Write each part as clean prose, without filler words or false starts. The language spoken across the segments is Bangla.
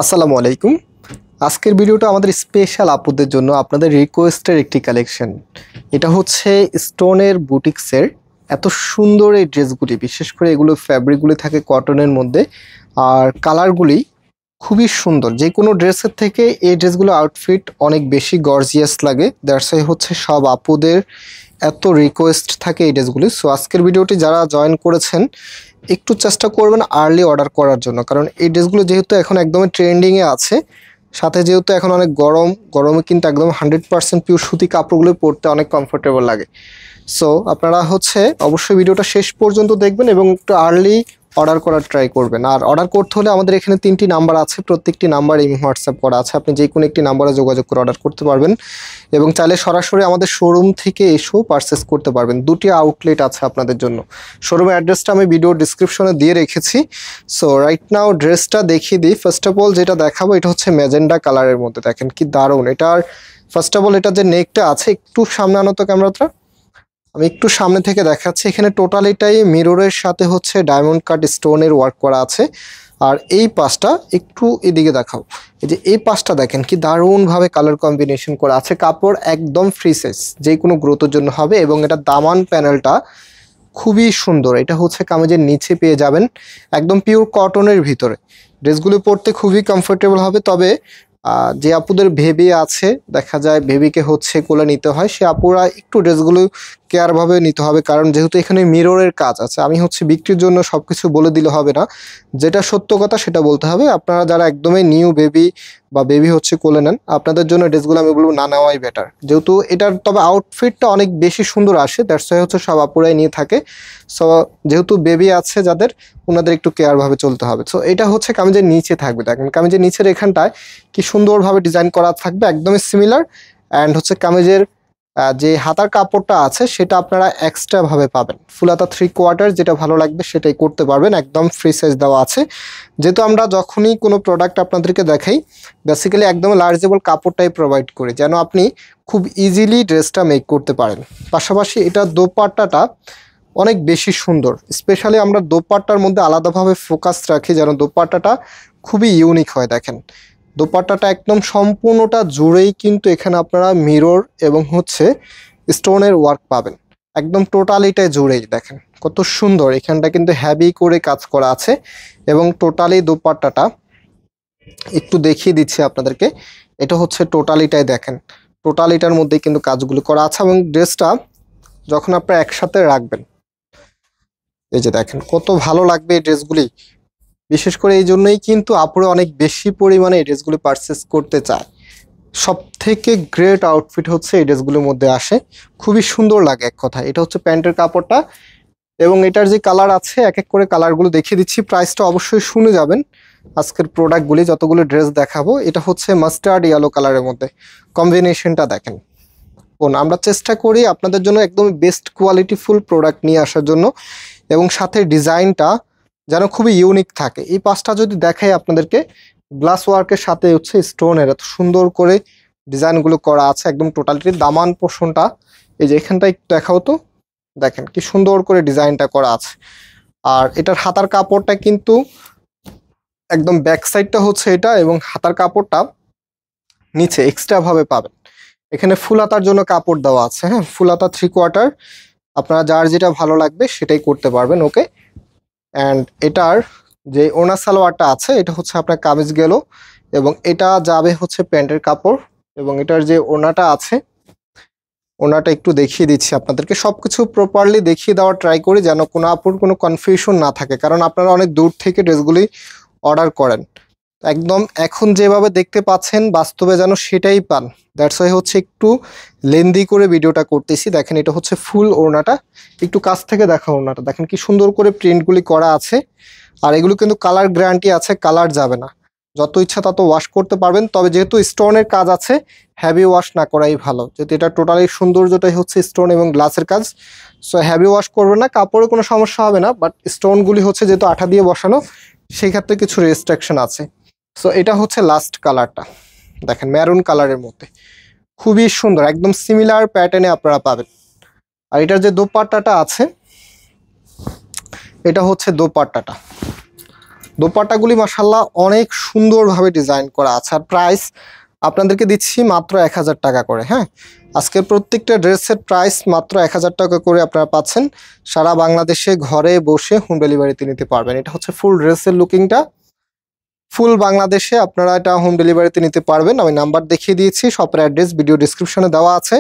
আসসালামু আলাইকুম। আজকের ভিডিওটা আমাদের স্পেশাল আপুদের জন্য আপনাদের রিকোয়েস্টের একটি কালেকশন। এটা হচ্ছে স্টোনের বুটিক্সের এত সুন্দর এই ড্রেসগুলি, বিশেষ করে এগুলো ফ্যাব্রিকগুলি থাকে কটনের মধ্যে আর কালারগুলি খুবই সুন্দর। যে কোনো ড্রেসের থেকে এই ড্রেসগুলো আউটফিট অনেক বেশি গর্জিয়াস লাগে। দ্যাটস ওয়াই হচ্ছে সব আপুদের এত রিকোয়েস্ট থাকে এই ড্রেসগুলি। সো আজকের ভিডিওটি যারা জয়েন করেছেন একটু চেষ্টা করবেন আর্লি অর্ডার করার জন্য, কারণ এই ড্রেসগুলো যেহেতু এখন একদমই ট্রেন্ডিংয়ে আছে, সাথে যেহেতু এখন অনেক গরমে কিন্তু একদম 100% পিওর সুতি কাপড়গুলো পরতে অনেক কমফোর্টেবল লাগে। সো আপনারা অবশ্যই ভিডিওটা শেষ পর্যন্ত দেখবেন এবং একটু আর্লি অর্ডার করার ট্রাই করবেন। আর অর্ডার করতে হলে আমাদের এখানে 3টি নাম্বার আছে, প্রত্যেকটি নাম্বার এই হোয়াটসঅ্যাপ করা আছে, আপনি যে কোনো একটি নাম্বারে যোগাযোগ করে অর্ডার করতে পারবেন এবং চাইলে সরাসরি আমাদের শোরুম থেকে এসেও পারচেস করতে পারবেন। দুটি আউটলেট আছে আপনাদের জন্য। শোরুমের অ্যাড্রেসটা আমি ভিডিও ডিসক্রিপশনে দিয়ে রেখেছি। সো রাইট নাও ড্রেসটা দেখিয়ে দিই। ফার্স্ট অফ অল যেটা দেখাবো এটা হচ্ছে ম্যাজেন্ডা কালারের মধ্যে, দেখেন কি দারুণ। এটার ফার্স্ট অফ অল এটা যে নেকটা আছে, একটু সামনে আনো তো ক্যামেরাটা, আমি একটু সামনে থেকে দেখাচ্ছি। এখানে টোটালিটাই মিররের সাথে ডায়মন্ড কাট স্টোনের ওয়ার্ক করা আছে। আর এই পাশটা একটু এদিকে দেখাও, এই যে এই পাশটা দেখেন কি দারুণভাবে কালার কম্বিনেশন করা আছে। কাপড় একদম ফ্রি সাইজ, যে কোনো গ্রোথের জন্য হবে। এবং এটা দামান প্যানেলটা খুবই সুন্দর। এটা কামিজের নিচে পেয়ে যাবেন, একদম পিওর কটনের ভিতরে। ড্রেসগুলো পরতে খুবই কমফোর্টেবল হবে। তবে যে আপুদের বেবি আছে, দেখা যায় বেবিকে কোলে নিতে হয়, সে আপুরা একটু ড্রেসগুলো কেয়ারভাবে নিতে হবে, কারণ যেহেতু এখানে মিররের কাজ আছে। আমি বিক্রির জন্য সব কিছু বলে দিলে হবে না, যেটা সত্য কথা সেটা বলতে হবে। আপনারা যারা একদমই নিউ বেবি বা বেবি কোলে নেন, আপনাদের জন্য ড্রেসগুলো আমি বলবো না নেওয়াই বেটার, যেহেতু এটার তবে আউটফিটটা অনেক বেশি সুন্দর আসে। দ্যাটস ওয়াই সব আপুরাই নিয়ে থাকে। সো যেহেতু বেবি আছে যাদের, ওনাদের একটু কেয়ারভাবে চলতে হবে। সো এটা কামিজের নিচে থাকবে, দেখেন কামিজের নিচের এখানটায় কি সুন্দরভাবে ডিজাইন করা থাকবে, একদমই সিমিলার। অ্যান্ড কামিজের যে হাতার কাপড়টা আছে সেটা আপনারা এক্সট্রা ভাবে পাবেন, ফুল হাতা 3/4, যেটা ভালো লাগবে সেটাই করতে পারবেন। একদম ফ্রি সাইজ দেওয়া আছে। যেহেতু আমরা যখনই কোনো প্রোডাক্ট আপনাদেরকে দেখাই, বেসিক্যালি একদম লার্জেবল কাপড়টাই প্রোভাইড করি, যেন আপনি খুব ইজিলি ড্রেসটা মেক করতে পারেন। পাশাপাশি এটা দোপাট্টাটা অনেক বেশি সুন্দর। স্পেশালি আমরা দোপাট্টার মধ্যে আলাদাভাবে ফোকাস রাখি যেন দোপাট্টাটা খুবই ইউনিক হয়। দেখেন দোপাট্টাটা একদম সম্পূর্ণটা জুড়েই কিন্তু এখানে আপনারা মিরর এবং স্টোনের ওয়ার্ক পাবেন, একদম টোটালিটাই জুড়েই। দেখেন কত সুন্দর, এখানটা কিন্তু হ্যাভি করে কাজ করা আছে। এবং টোটালি দোপাট্টাটা একটু দেখিয়ে দিচ্ছি আপনাদেরকে। এটা টোটালিটাই, দেখেন টোটালিটার মধ্যে কিন্তু কাজগুলো করা আছে। এবং ড্রেসটা যখন আপনারা একসাথে রাখবেন, এই যে দেখেন কত ভালো লাগবে এই ড্রেসগুলি। বিশেষ করে এই জন্যই কিন্তু আপুরে অনেক বেশি পরিমাণে এই ড্রেসগুলি পারচেস করতে চায়। সব থেকে গ্রেট আউটফিট এই ড্রেসগুলোর মধ্যে আসে, খুবই সুন্দর লাগে এক কথা। এটা প্যান্টের কাপড়টা এবং এটার যে কালার আছে, এক এক করে কালারগুলো দেখিয়ে দিচ্ছি। প্রাইসটা অবশ্যই শুনে যাবেন। আজকের প্রোডাক্টগুলি যতগুলো ড্রেস দেখাবো, এটা মাস্টার্ড ইয়েলো কালারের মধ্যে। কম্বিনেশনটা দেখেন, আমরা চেষ্টা করি আপনাদের জন্য একদম বেস্ট কোয়ালিটি ফুল প্রোডাক্ট নিয়ে আসার জন্য, এবং সাথে ডিজাইনটা যেন খুবই ইউনিক থাকে। এই পাশটা যদি দেখাই আপনাদেরকে, গ্লাস ওয়ার্কের সাথে স্টোনের এত সুন্দর করে ডিজাইনগুলো করা আছে, একদম টোটালিটি। দামান পোর্শনটা এই যে এখানটা একটু দেখাও তো, দেখেন কি সুন্দর করে ডিজাইনটা করা আছে। আর এটার হাতার কাপড়টা কিন্তু একদম ব্যাক সাইডটা এটা, এবং হাতার কাপড়টা নিচে এক্সট্রা ভাবে পাবেন। এখানে ফুল হাতার জন্য কাপড় দেওয়া আছে, হ্যাঁ, ফুল হাতা 3/4। আপনারা যার যেটা ভালো লাগবে সেটাই করতে পারবেন। ওকে। অ্যান্ড এটার যে ওনা সালোয়ারটা আছে, এটা আপনার কামিজ গেল, এবং এটা যাবে প্যান্টের কাপড়। এবং এটার যে ওনাটা আছে, ওনাটা একটু দেখিয়ে দিচ্ছি আপনাদেরকে। সবকিছু প্রপারলি দেখিয়ে দেওয়ার ট্রাই করি যেন কোনো আপুর কোনো কনফিউশন না থাকে, কারণ আপনারা অনেক দূর থেকে ড্রেসগুলি অর্ডার করেন। একদম এখন যেভাবে দেখতে পাচ্ছেন বাস্তবে যেন সেটাই পান। দ্যাটস ওয়াই একটু লেন্দি করে ভিডিওটা করতেছি। দেখেন এটা ফুল ওড়নাটা, একটু কাছ থেকে দেখা ওড়নাটা, দেখেন কি সুন্দর করে প্রিন্টগুলি করা আছে। আর এগুলো কিন্তু কালার গ্যারান্টি আছে, কালার যাবে না, যত ইচ্ছা তত ওয়াশ করতে পারবেন। তবে যেহেতু স্টোনের কাজ আছে, হ্যাভি ওয়াশ না করাই ভালো, যেহেতু এটা টোটালি সৌন্দর্যটাই স্টোন এবং গ্লাসের কাজ। সো হ্যাভি ওয়াশ করবেন না, কাপড়ে কোনো সমস্যা হবে না। বাট স্টোনগুলি যেহেতু আঠা দিয়ে বসানো, সেই ক্ষেত্রে কিছু রেস্ট্রিকশন আছে। সো এটা লাস্ট কালারটা, দেখেন ম্যারুন কালারের মধ্যে, খুবই সুন্দর, একদম সিমিলার প্যাটার্নে আপনারা পাবেন। আর এটার যে দোপাট্টাটা আছে, এটা দোপাট্টাটা, দোপাট্টাগুলি মাশাআল্লাহ অনেক সুন্দরভাবে ডিজাইন করা আছে। আর প্রাইস আপনাদেরকে দিচ্ছি মাত্র 1000 টাকা করে। হ্যাঁ, আজকের প্রত্যেকটা ড্রেসের প্রাইস মাত্র 1000 টাকা করে আপনারা পাচ্ছেন। সারা বাংলাদেশে ঘরে বসে হোম ডেলিভারিতে নিতে পারবেন। এটা হচ্ছে ফুল ড্রেসের লুকিংটা। ফুল বাংলাদেশে আপনারা এটা হোম ডেলিভারিতে নিতে পারবেন। আমি নাম্বার দেখিয়ে দিয়েছি, শপের অ্যাড্রেস ভিডিও ডিসক্রিপশনে দেওয়া আছে।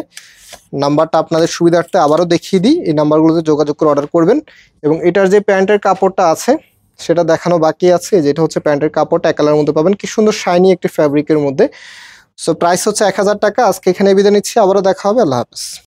নাম্বারটা আপনাদের সুবিধার্থে আবারও দেখিয়ে দিই, এই নাম্বারগুলোতে যোগাযোগ করে অর্ডার করবেন। এবং এটার যে প্যান্টের কাপড়টা আছে সেটা দেখানো বাকি আছে। যেটা হচ্ছে প্যান্টের কাপড়টা এক কালারের মধ্যে পাবেন, কি সুন্দর শাইনি একটি ফ্যাব্রিকের মধ্যে। সো প্রাইস হচ্ছে 1000 টাকা। আজকে এখানে বিদায় নিচ্ছি, আবারও দেখা হবে। আল্লাহ হাফেজ।